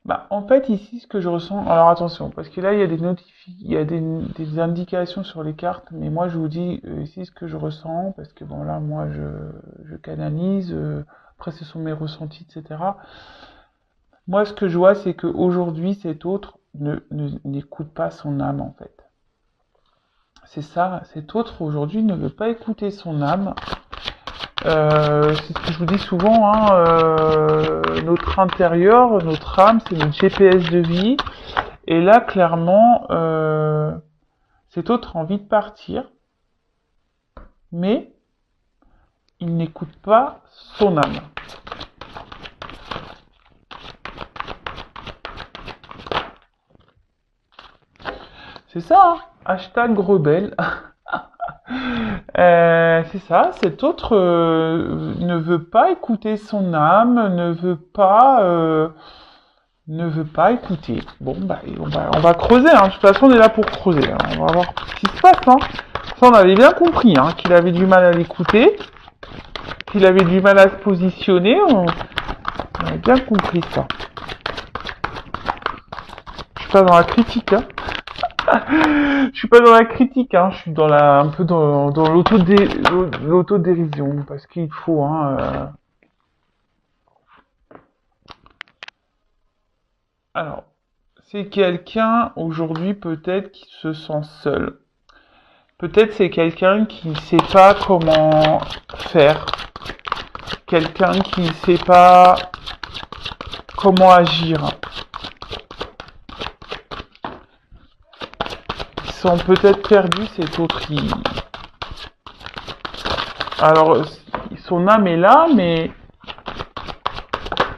Bah, en fait, ici, ce que je ressens, alors attention, parce que là, il y a il y a des indications sur les cartes, mais moi, je vous dis ici ce que je ressens, parce que bon, là, moi, je canalise, après, ce sont mes ressentis, etc. Moi, ce que je vois, c'est qu'aujourd'hui, cet autre n'écoute pas son âme, en fait. C'est ça, cet autre, aujourd'hui, ne veut pas écouter son âme. C'est ce que je vous dis souvent, hein, notre intérieur, notre âme, c'est notre GPS de vie. Et là, clairement, cet autre a envie de partir, mais il n'écoute pas son âme. C'est ça, hein. Hashtag rebelle. C'est ça, cet autre ne veut pas écouter son âme, ne veut pas écouter. Bon, bah, on va creuser, hein. De toute façon, on est là pour creuser, hein. On va voir ce qui se passe, hein. Ça, on avait bien compris, hein, qu'il avait du mal à l'écouter, qu'il avait du mal à se positionner. On avait bien compris ça. Je suis pas dans la critique, hein. Je suis pas dans la critique, hein. Je suis dans un peu dans l'autodérision, parce qu'il faut, hein. Alors, c'est quelqu'un aujourd'hui peut-être qui se sent seul. Peut-être c'est quelqu'un qui ne sait pas comment faire. Quelqu'un qui ne sait pas comment agir. Ils sont peut-être perdus, cet autre. Alors, son âme est là, mais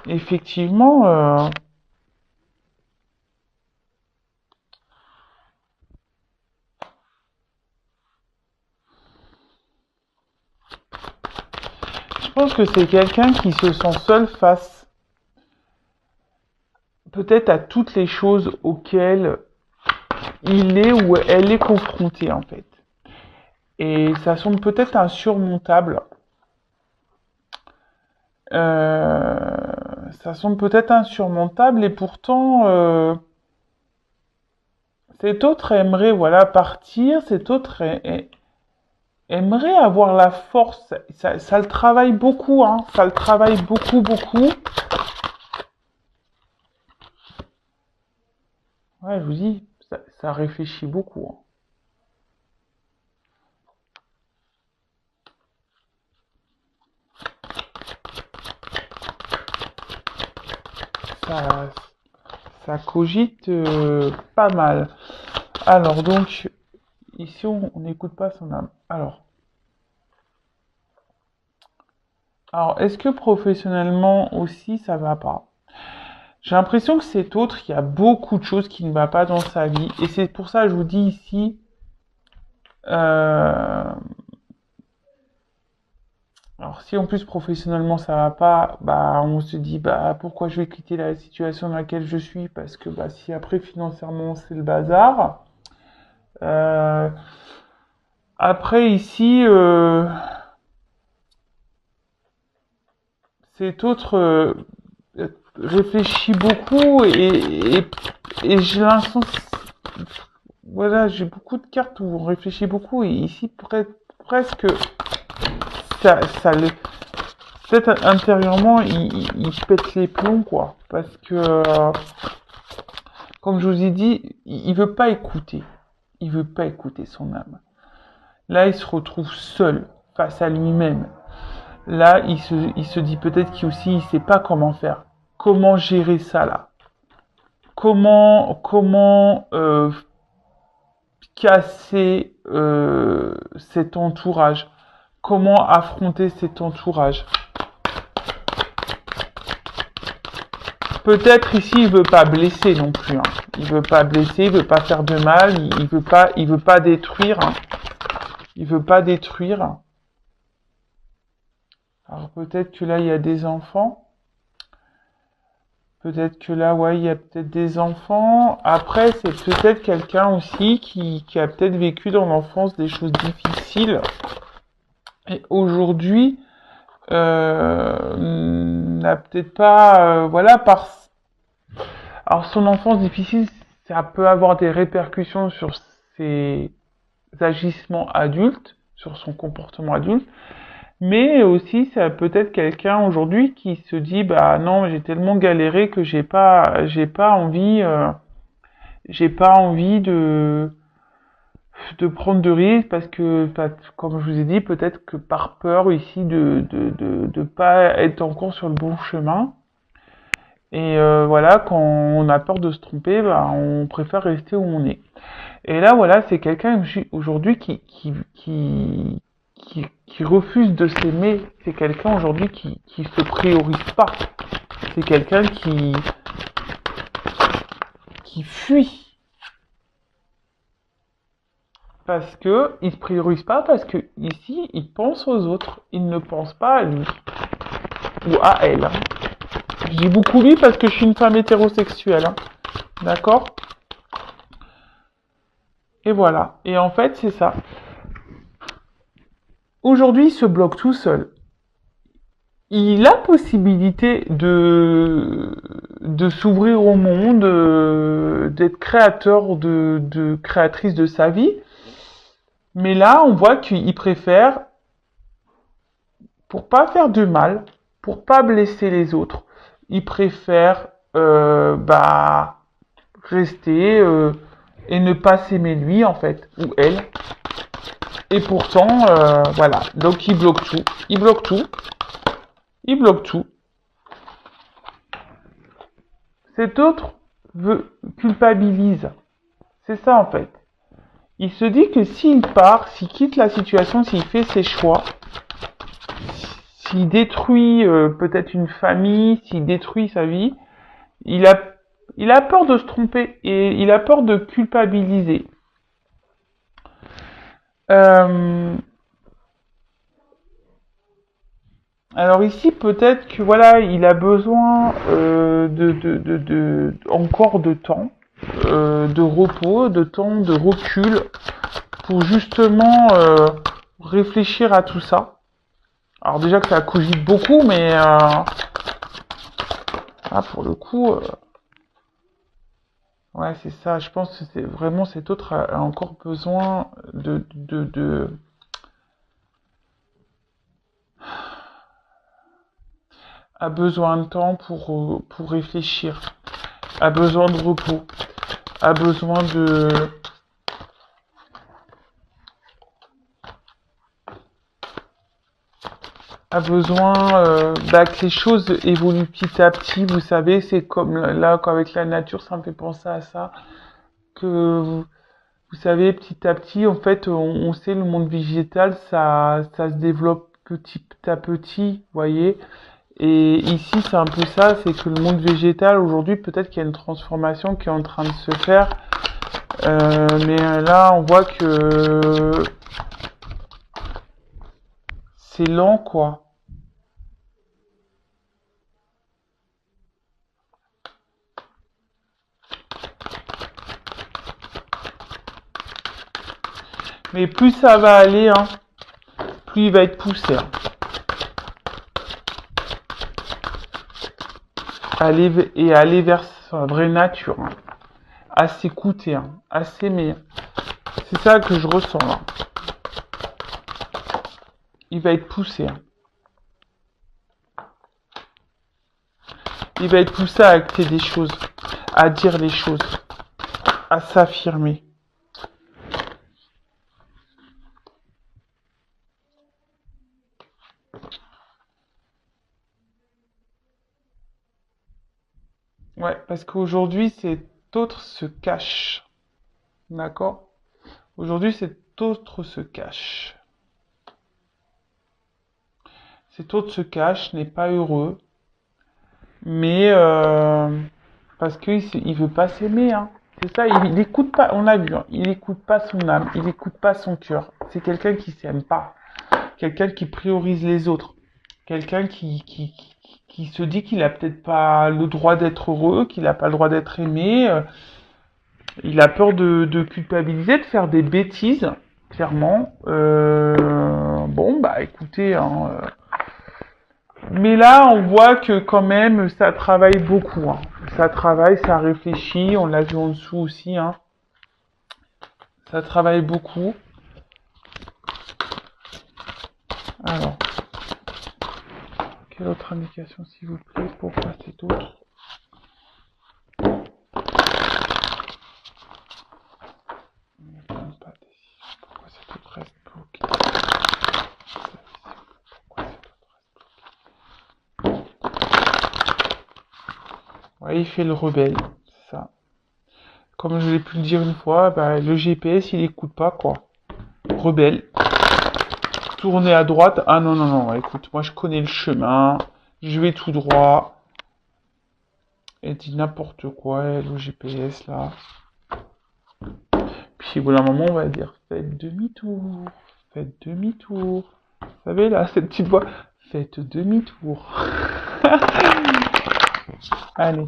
effectivement, je pense que c'est quelqu'un qui se sent seul face peut-être à toutes les choses auxquelles il est ou elle est confrontée en fait. Et ça semble peut-être insurmontable. Ça semble peut-être insurmontable et pourtant cet autre aimerait voilà partir, cet autre aimerait avoir la force. Ça le travaille beaucoup, hein. Ça le travaille beaucoup, beaucoup. Ouais, je vous dis, ça réfléchit beaucoup, hein. Ça, ça cogite pas mal. Alors donc, ici on n'écoute pas son âme. Alors est-ce que professionnellement aussi ça va pas? J'ai l'impression que cet autre, il y a beaucoup de choses qui ne va pas dans sa vie. Et c'est pour ça que je vous dis ici, euh, alors si en plus professionnellement ça va pas, bah on se dit bah pourquoi je vais quitter la situation dans laquelle je suis parce que bah si après financièrement c'est le bazar. Euh, après ici, cet autre réfléchit beaucoup et j'ai l'impression, voilà, j'ai beaucoup de cartes où on réfléchit beaucoup et ici presque ça le peut-être intérieurement il pète les plombs quoi parce que comme je vous ai dit il veut pas écouter, il veut pas écouter son âme. Là il se retrouve seul face à lui-même. Là il se dit peut-être qu'il aussi il sait pas comment faire, comment gérer ça là, comment casser cet entourage, comment affronter cet entourage. Peut-être ici il veut pas blesser non plus, hein. Il veut pas blesser, il veut pas faire de mal, il veut pas détruire, hein. Il veut pas détruire. Alors peut-être que là il y a des enfants. Peut-être que là, ouais, il y a peut-être des enfants. Après, c'est peut-être quelqu'un aussi qui a peut-être vécu dans l'enfance des choses difficiles. Et aujourd'hui, n'a peut-être pas, voilà, Alors son enfance difficile, ça peut avoir des répercussions sur ses agissements adultes, sur son comportement adulte, mais aussi ça peut être quelqu'un aujourd'hui qui se dit bah non, j'ai tellement galéré que j'ai pas envie de prendre de risques parce que, comme je vous ai dit, peut-être que par peur ici de pas être encore sur le bon chemin. Et voilà, quand on a peur de se tromper, bah, on préfère rester où on est. Et là, voilà, c'est quelqu'un aujourd'hui qui refuse de s'aimer. C'est quelqu'un aujourd'hui qui se priorise pas. C'est quelqu'un qui fuit. Parce que il se priorise pas, parce que ici, il pense aux autres. Il ne pense pas à lui. Ou à elle. Je dis beaucoup lui parce que je suis une femme hétérosexuelle. D'accord? Et voilà. Et en fait, c'est ça. Aujourd'hui, il se bloque tout seul. Il a possibilité de s'ouvrir au monde, d'être créateur de créatrice de sa vie. Mais là, on voit qu'il préfère, pour pas faire de mal, pour pas blesser les autres, il préfère rester et ne pas s'aimer lui en fait, ou elle. Et pourtant, voilà. Donc il bloque tout. Il bloque tout. Il bloque tout. Cet autre culpabilise. C'est ça en fait. Il se dit que s'il part, s'il quitte la situation, s'il fait ses choix, s'il détruit peut-être une famille, s'il détruit sa vie, il a peur de se tromper et il a peur de culpabiliser. Alors ici, peut-être que voilà, il a besoin encore de temps, de repos, de temps, de recul pour justement réfléchir à tout ça. Alors déjà que ça cogite beaucoup, mais pour le coup, ouais, c'est ça. Je pense que c'est vraiment cet autre a encore besoin a besoin de temps pour réfléchir, a besoin de repos, a besoin que les choses évoluent petit à petit. Vous savez, c'est comme là, qu'avec la nature, ça me fait penser à ça. Que vous savez, petit à petit, en fait, on sait le monde végétal, ça se développe petit à petit, vous voyez. Et ici, c'est un peu ça, c'est que le monde végétal, aujourd'hui, peut-être qu'il y a une transformation qui est en train de se faire. Mais là, on voit que c'est lent, quoi. Mais plus ça va aller, hein, plus il va être poussé. Hein. Aller vers sa vraie nature. Hein. À s'écouter, hein, à s'aimer. C'est ça que je ressens là. Il va être poussé. Hein. Il va être poussé à acter des choses, à dire les choses, à s'affirmer. Ouais, parce qu'aujourd'hui, cet autre se cache. D'accord? Aujourd'hui, cet autre se cache. Cet autre se cache, n'est pas heureux, mais parce qu'il veut pas s'aimer. Hein. C'est ça, il écoute pas, on l'a vu, hein, il écoute pas son âme, il écoute pas son cœur. C'est quelqu'un qui s'aime pas, quelqu'un qui priorise les autres, quelqu'un qui se dit qu'il a peut-être pas le droit d'être heureux, qu'il a pas le droit d'être aimé. Il a peur de culpabiliser, de faire des bêtises, clairement. Bon, bah écoutez, hein, mais là, on voit que quand même, ça travaille beaucoup. Hein. ça travaille, ça réfléchit. On l'a vu en dessous aussi, hein. Ça travaille beaucoup. Alors, quelle autre indication, s'il vous plaît, pourquoi c'est autre? Pourquoi cet autre reste bloqué? Ouais, il fait le rebelle, c'est ça. Comme je l'ai pu le dire une fois, bah, le GPS, il écoute pas, quoi. Rebelle. Tourner à droite. Ah non, non, non, écoute, moi je connais le chemin. Je vais tout droit. Elle dit n'importe quoi, elle, au GPS, là. Puis au bout d'un moment, on va dire, faites demi-tour. Faites demi-tour. Vous savez, là, cette petite voix. Faites demi-tour. Allez.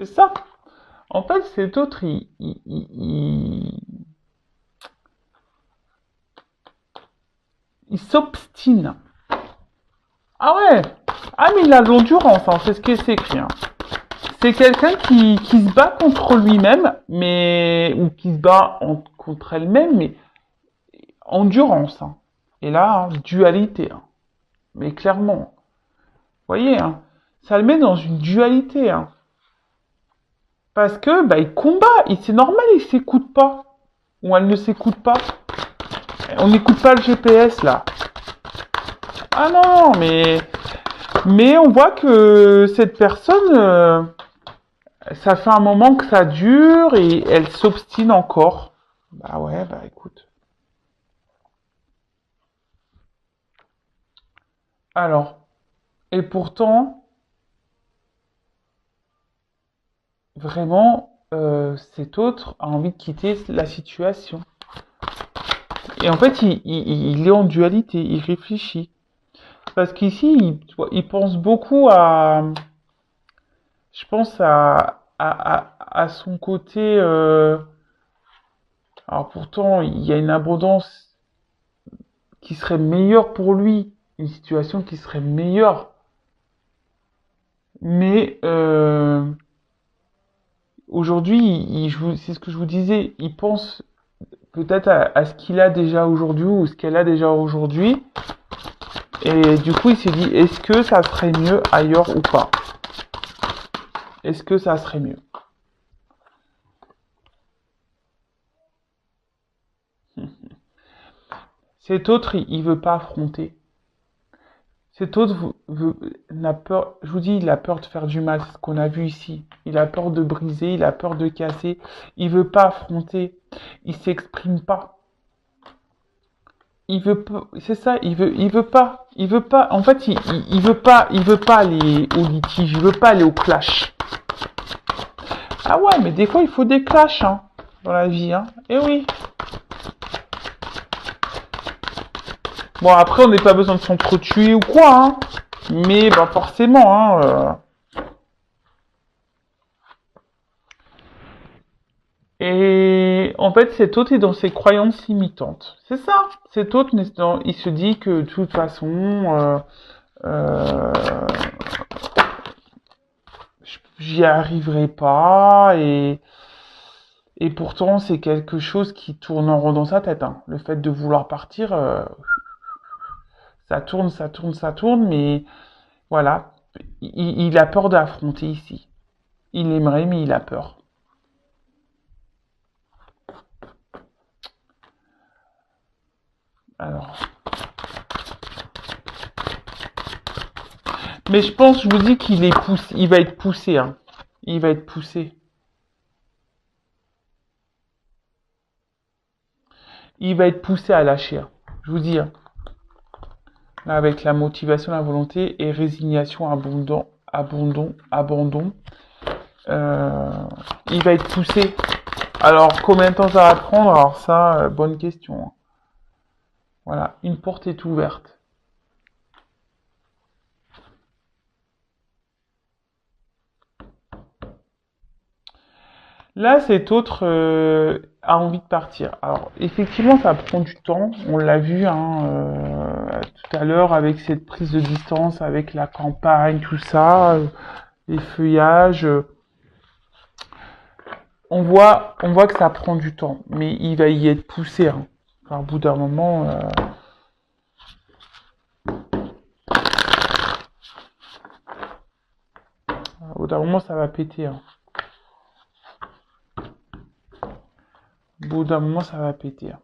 C'est ça. En fait, cet autre, il s'obstine. Ah ouais. Ah, mais il a de l'endurance, hein, c'est ce qui est écrit. Hein. C'est quelqu'un qui se bat contre lui-même, mais ou qui se bat contre elle-même, mais endurance. Hein. Et là, hein, dualité. Hein. Mais clairement, vous voyez, hein, ça le met dans une dualité. Hein. Parce que bah, il combat, c'est normal, il s'écoute pas. Ou elle ne s'écoute pas. On n'écoute pas le GPS là. Ah non, mais on voit que cette personne, ça fait un moment que ça dure et elle s'obstine encore. Bah ouais, bah écoute. Alors, et pourtant, vraiment, cet autre a envie de quitter la situation. Et en fait, il est en dualité, il réfléchit. Parce qu'ici, il pense beaucoup à, je pense à son côté. Alors pourtant, il y a une abondance qui serait meilleure pour lui, une situation qui serait meilleure. Mais aujourd'hui, c'est ce que je vous disais, il pense peut-être à ce qu'il a déjà aujourd'hui ou ce qu'elle a déjà aujourd'hui. Et du coup, il s'est dit, est-ce que ça serait mieux ailleurs ou pas? Est-ce que ça serait mieux? Cet autre, il veut pas affronter. Cet autre n'a peur, je vous dis, il a peur de faire du mal, c'est ce qu'on a vu ici. Il a peur de briser, il a peur de casser. Il veut pas affronter. Il s'exprime pas. Il veut pas, c'est ça, il veut pas, en fait, il veut pas aller au litige, il veut pas aller au clash. Ah ouais, mais des fois, il faut des clashs, hein, dans la vie, hein. Eh oui. Bon, après, on n'est pas besoin de s'entretuer ou quoi, hein. Mais, bah, forcément, hein. Et en fait, cet autre est dans ses croyances limitantes. C'est ça. Cet autre, il se dit que de toute façon, euh, j'y arriverai pas. Et pourtant, c'est quelque chose qui tourne en rond dans sa tête. Hein. Le fait de vouloir partir, ça tourne, ça tourne, ça tourne. Mais voilà, il a peur d'affronter ici. Il aimerait, mais il a peur. Alors. Mais je pense, je vous dis qu'il est poussé, il va être poussé, hein. Il va être poussé. Il va être poussé à lâcher. Hein. Je vous dis, hein. Là, avec la motivation, la volonté et résignation, abandon. Il va être poussé. Alors, combien de temps ça va prendre? Alors ça, bonne question. Hein. Voilà, une porte est ouverte. Là, cet autre a envie de partir. Alors, effectivement, ça prend du temps. On l'a vu hein, tout à l'heure avec cette prise de distance, avec la campagne, tout ça, les feuillages. On voit que ça prend du temps, mais il va y être poussé. Hein. Enfin, au bout d'un moment, ça va péter. Hein. Au bout d'un moment, ça va péter. Hein.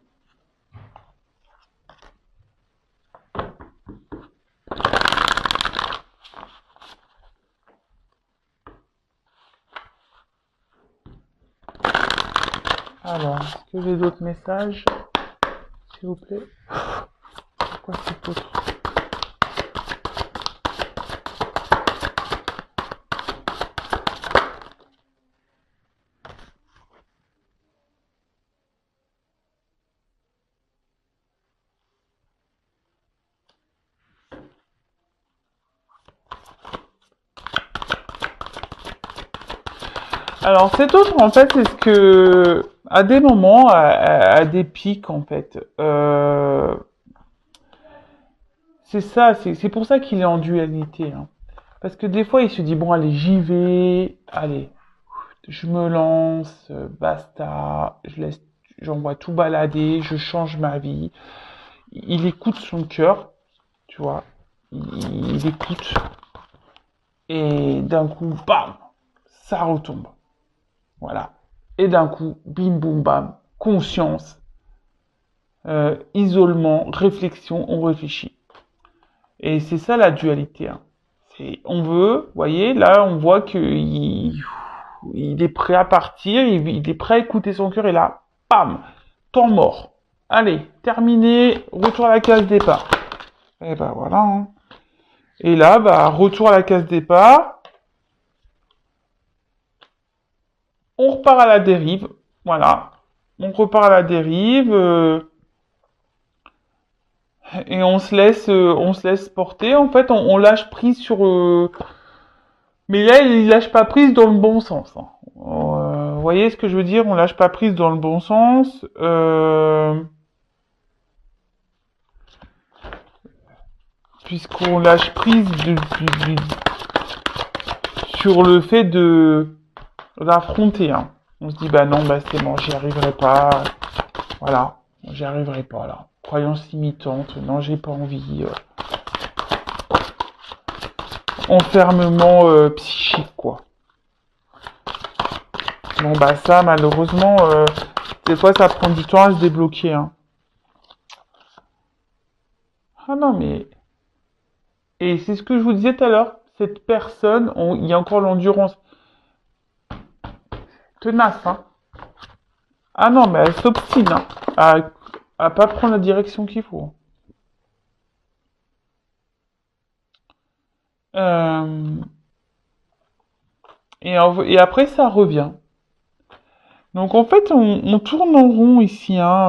Alors, est-ce que j'ai d'autres messages, s'il vous plaît? Pourquoi c'est autre? Alors, cet autre, en fait, c'est ce que, à des moments, à des pics, en fait, c'est ça, c'est pour ça qu'il est en dualité. Hein. Parce que des fois, il se dit, bon, allez, j'y vais, allez, je me lance, basta, j'envoie tout balader, je change ma vie. Il écoute son cœur, tu vois, il écoute, et d'un coup, bam, ça retombe. Voilà. Et d'un coup, bim boum bam, conscience, isolement, réflexion, on réfléchit. Et c'est ça la dualité. Hein. On veut, vous voyez, là on voit qu'il est prêt à partir, il est prêt à écouter son cœur et là, bam, temps mort. Allez, terminé, retour à la case départ. Et ben voilà. Hein. Et là, bah, retour à la case départ, on repart à la dérive. Voilà. On repart à la dérive. Et on se laisse porter. En fait, on lâche prise sur. Mais là, il lâche pas prise dans le bon sens. Hein. Vous voyez ce que je veux dire? On lâche pas prise dans le bon sens. Puisqu'on lâche prise sur le fait d'affronter. Hein. On se dit bah non, bah c'est bon, j'y arriverai pas. Voilà, j'y arriverai pas là. Croyance limitante. Non, j'ai pas envie. Enfermement psychique quoi. Bon bah ça malheureusement des fois ça prend du temps à se débloquer hein. Ah non mais et c'est ce que je vous disais tout à l'heure, cette personne, il y a encore l'endurance tenace hein. Ah non mais elle s'obstine hein, à pas prendre la direction qu'il faut. Euh, et après ça revient. Donc en fait on tourne en rond ici hein,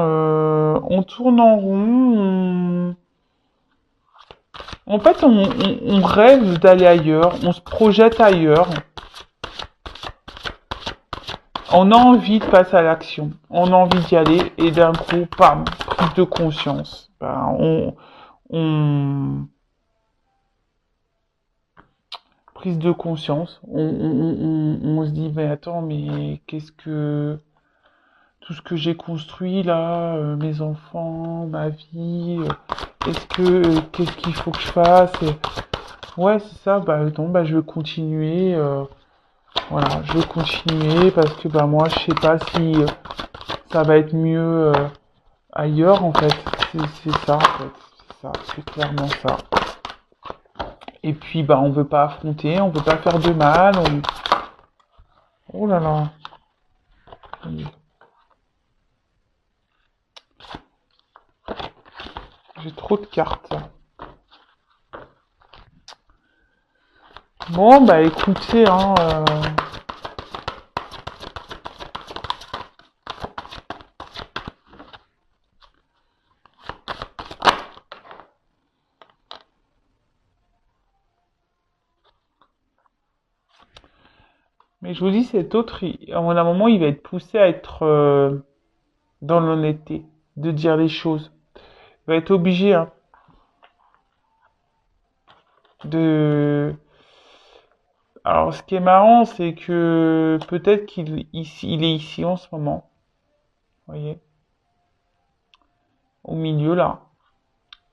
on tourne en rond. En fait, on rêve d'aller ailleurs, on se projette ailleurs, on a envie de passer à l'action, on a envie d'y aller, et d'un coup, pam, prise de conscience. On- prise de conscience, on se dit, mais attends, mais tout ce que j'ai construit là, mes enfants, ma vie, qu'est-ce qu'il faut que je fasse? Ouais, c'est ça, bah non, bah je vais continuer. Voilà, je vais continuer parce que bah moi je sais pas si ça va être mieux ailleurs en fait. C'est ça en fait, c'est ça, c'est clairement ça. Et puis bah on veut pas affronter, on veut pas faire de mal. Oh là là, j'ai trop de cartes. Bon bah écoutez, hein, Mais je vous dis, cet autre, à un moment, il va être poussé à être dans l'honnêteté, de dire les choses. Il va être obligé hein, de... Alors, ce qui est marrant, c'est que peut-être il est ici en ce moment, vous voyez, au milieu là.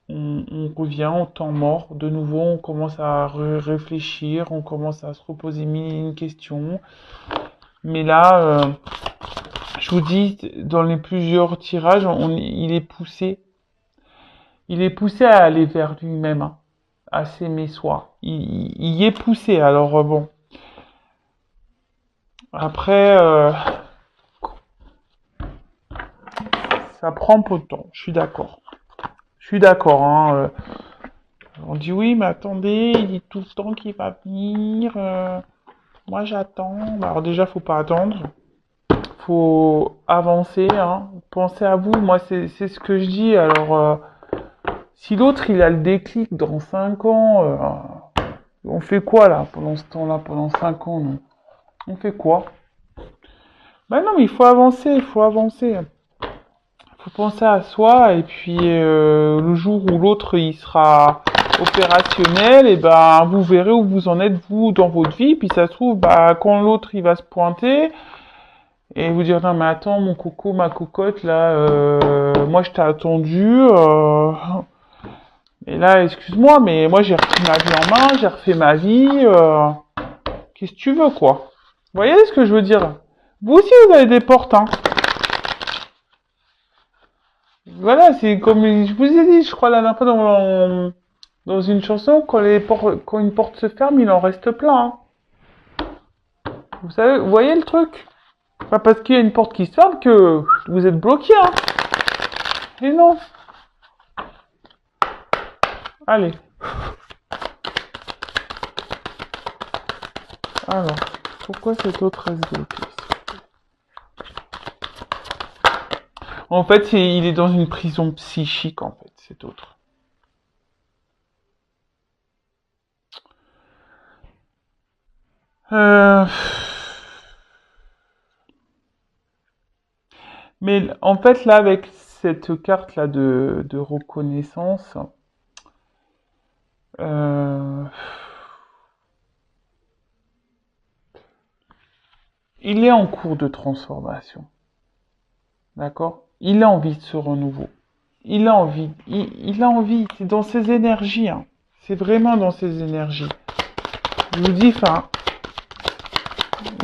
On revient au temps mort. De nouveau, on commence à réfléchir, on commence à se reposer mille et une questions. Mais là, je vous dis, dans les plusieurs tirages, il est poussé. Il est poussé à aller vers lui-même, hein, à s'aimer soi. Il y est poussé. Alors bon, après, ça prend peu de temps. Je suis d'accord. Je suis d'accord. Hein, on dit oui, mais attendez, il dit tout le temps qu'il va venir. Moi, j'attends. Bah, alors déjà, faut pas attendre. Faut avancer. Hein. Pensez à vous. Moi, c'est ce que je dis. Alors, si l'autre, il a le déclic dans 5 ans, on fait quoi là pendant ce temps-là, pendant 5 ans, nous? On fait quoi? Ben non, mais il faut avancer, il faut avancer. Il faut penser à soi et puis le jour où l'autre il sera opérationnel, et ben vous verrez où vous en êtes vous dans votre vie. Puis ça se trouve, bah quand l'autre il va se pointer et vous dire non mais attends mon coco, ma cocotte là, moi je t'ai attendu. Et là excuse-moi, mais moi j'ai repris ma vie en main, j'ai refait ma vie. Qu'est-ce que tu veux quoi? Vous voyez ce que je veux dire? Vous aussi vous avez des portes, hein. Voilà, c'est comme je vous ai dit, je crois la dernière fois dans une chanson, quand une porte se ferme, il en reste plein. Hein. Vous savez, vous voyez le truc? Pas parce qu'il y a une porte qui se ferme que vous êtes bloqué. Hein. Et non. Allez. Alors, pourquoi cet autre reste bloqué? En fait, il est dans une prison psychique, en fait, cet autre. Euh... Mais en fait, là, avec cette carte-là de reconnaissance, euh, il est en cours de transformation. D'accord? Il a envie de ce renouveau. Il a envie. Il a envie. C'est dans ses énergies. Hein. C'est vraiment dans ses énergies. Je vous dis, enfin,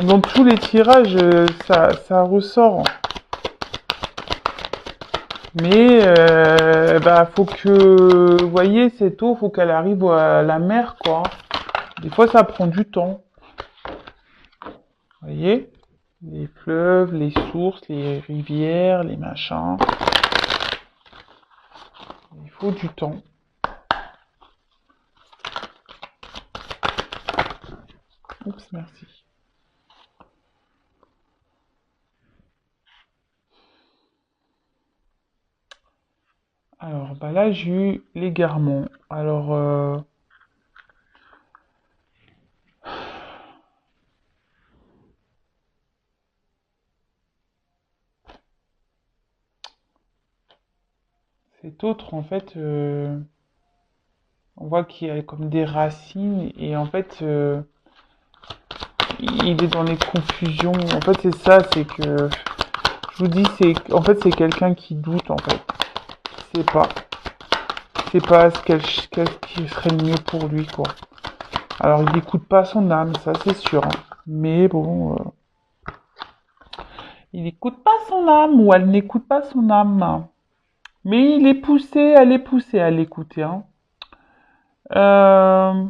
dans tous les tirages, ça ressort. Mais, bah, faut que, vous voyez, cette eau, faut qu'elle arrive à la mer, quoi. Des fois, ça prend du temps. Vous voyez? Les fleuves, les sources, les rivières, les machins. Il faut du temps. Oups, merci. Alors, bah là, j'ai eu l'égarement. Alors, cet autre, en fait, on voit qu'il y a comme des racines et en fait, il est dans les confusions. En fait, c'est ça, c'est que, je vous dis, en fait, c'est quelqu'un qui doute, en fait. C'est pas, c'est pas ce qui serait le mieux pour lui, quoi. Alors, il n'écoute pas son âme, ça, c'est sûr. Hein. Mais bon, il n'écoute pas son âme ou elle n'écoute pas son âme. Mais il est poussé, elle est poussée à l'écouter. Hein. Euh,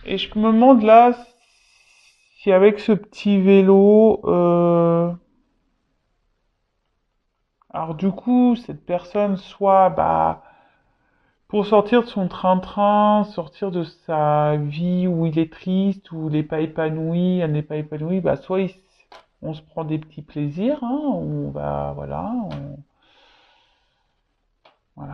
et je me demande là si avec ce petit vélo, alors du coup, cette personne soit bah pour sortir de son train-train, sortir de sa vie où il est triste, où il n'est pas épanoui, elle n'est pas épanouie, bah soit on se prend des petits plaisirs, hein, on va voilà,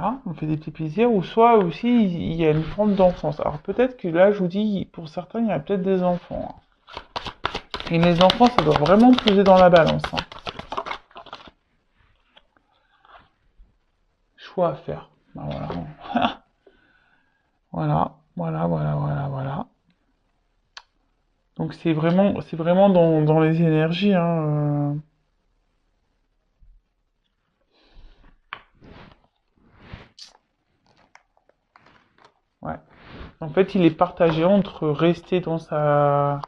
voilà, on fait des petits plaisirs, ou soit aussi il y a une forme d'enfance. Alors peut-être que là, je vous dis, pour certains, il y a peut-être des enfants, hein. Et les enfants, ça doit vraiment peser dans la balance, hein. Choix à faire. Ben voilà. Voilà. Donc c'est vraiment dans les énergies, hein. Ouais. En fait, il est partagé entre rester dans sa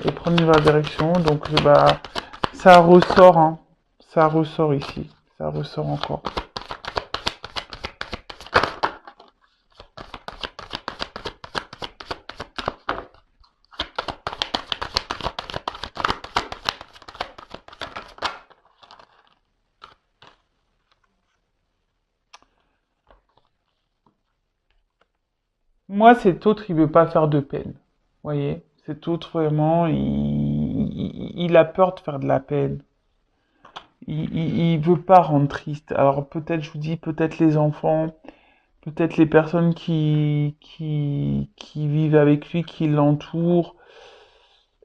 et prendre une nouvelle direction. Donc, bah, ça ressort, hein. Ça ressort ici. Ça ressort encore. Moi, cet autre, il veut pas faire de peine. Vous voyez? Cet autre, vraiment, il a peur de faire de la peine. Il veut pas rendre triste. Alors, peut-être, je vous dis, peut-être les enfants, peut-être les personnes qui vivent avec lui, qui l'entourent.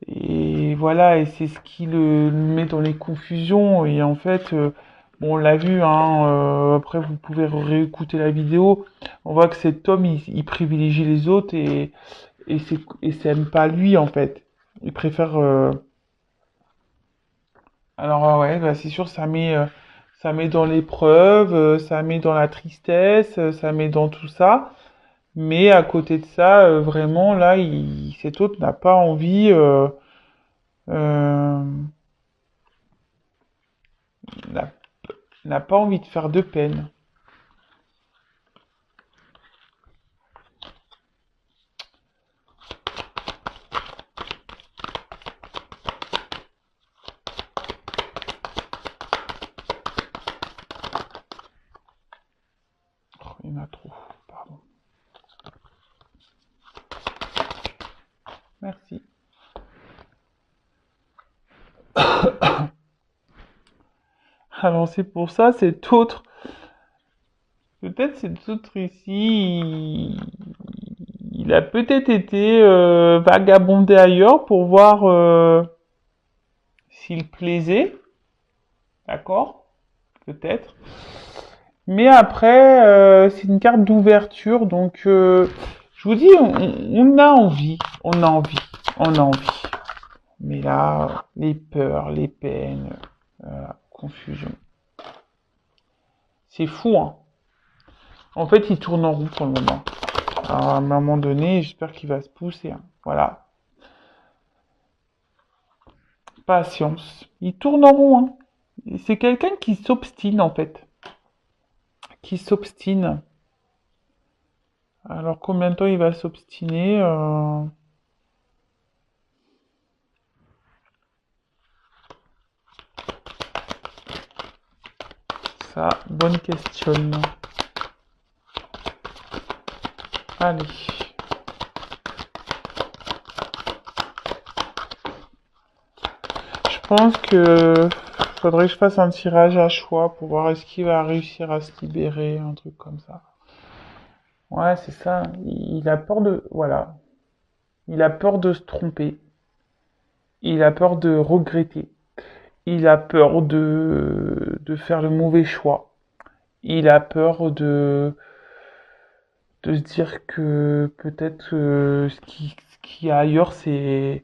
Et voilà, et c'est ce qui le met dans les confusions. Et en fait, bon, on l'a vu, hein, après vous pouvez réécouter la vidéo. On voit que cet homme, il privilégie les autres et c'est même pas lui en fait. Il préfère. Alors ouais, bah, c'est sûr, ça met dans l'épreuve, ça met dans la tristesse, ça met dans tout ça. Mais à côté de ça, vraiment là, cet autre n'a pas envie. Euh, n'a n'a pas envie de faire de peine. Oh, il y en a trop, pardon. Merci. Alors c'est pour ça, cet autre, peut-être cet autre ici, il a peut-être été vagabondé ailleurs pour voir s'il plaisait, d'accord? Peut-être. Mais après, c'est une carte d'ouverture, donc je vous dis, on a envie, on a envie. Mais là, les peurs, les peines, confusion. C'est fou, hein. En fait, il tourne en roue pour le moment. Alors, à un moment donné, j'espère qu'il va se pousser, hein. Voilà. Patience. Il tourne en rond, hein. C'est quelqu'un qui s'obstine, en fait. Qui s'obstine. Alors, combien de temps il va s'obstiner Ça, bonne question. Allez. Je pense que faudrait que je fasse un tirage à choix pour voir est-ce qu'il va réussir à se libérer, un truc comme ça. Ouais, c'est ça. Il a peur de, voilà. Il a peur de se tromper. Il a peur de regretter. Il a peur de faire le mauvais choix. Il a peur de se dire que peut-être ce qui y a ailleurs, c'est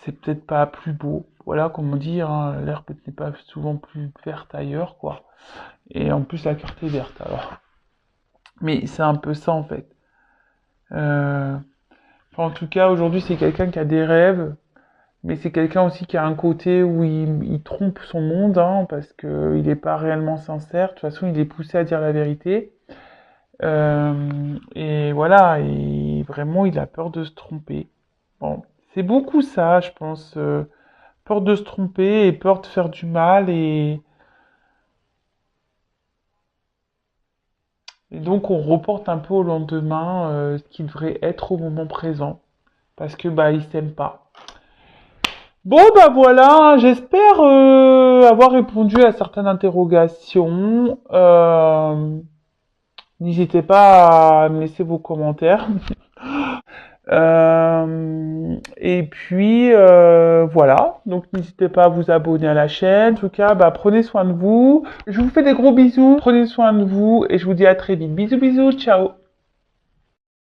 peut-être pas plus beau. Voilà, comme on dit, hein, l'herbe n'est pas souvent plus verte ailleurs, quoi. Et en plus, la carte est verte, alors. Mais c'est un peu ça, en fait. Euh, enfin, en tout cas, aujourd'hui, c'est quelqu'un qui a des rêves, mais c'est quelqu'un aussi qui a un côté où il trompe son monde, hein, parce que il n'est pas réellement sincère. De toute façon, il est poussé à dire la vérité. Et voilà, et vraiment, il a peur de se tromper. Bon, c'est beaucoup ça, je pense. Peur de se tromper et peur de faire du mal. Et donc, on reporte un peu au lendemain ce qui devrait être au moment présent. Parce que, bah, il s'aime pas. Bon, bah voilà, j'espère avoir répondu à certaines interrogations. N'hésitez pas à me laisser vos commentaires. Et puis voilà, donc n'hésitez pas à vous abonner à la chaîne. En tout cas, bah, prenez soin de vous. Je vous fais des gros bisous. Prenez soin de vous et je vous dis à très vite. Bisous, bisous, ciao.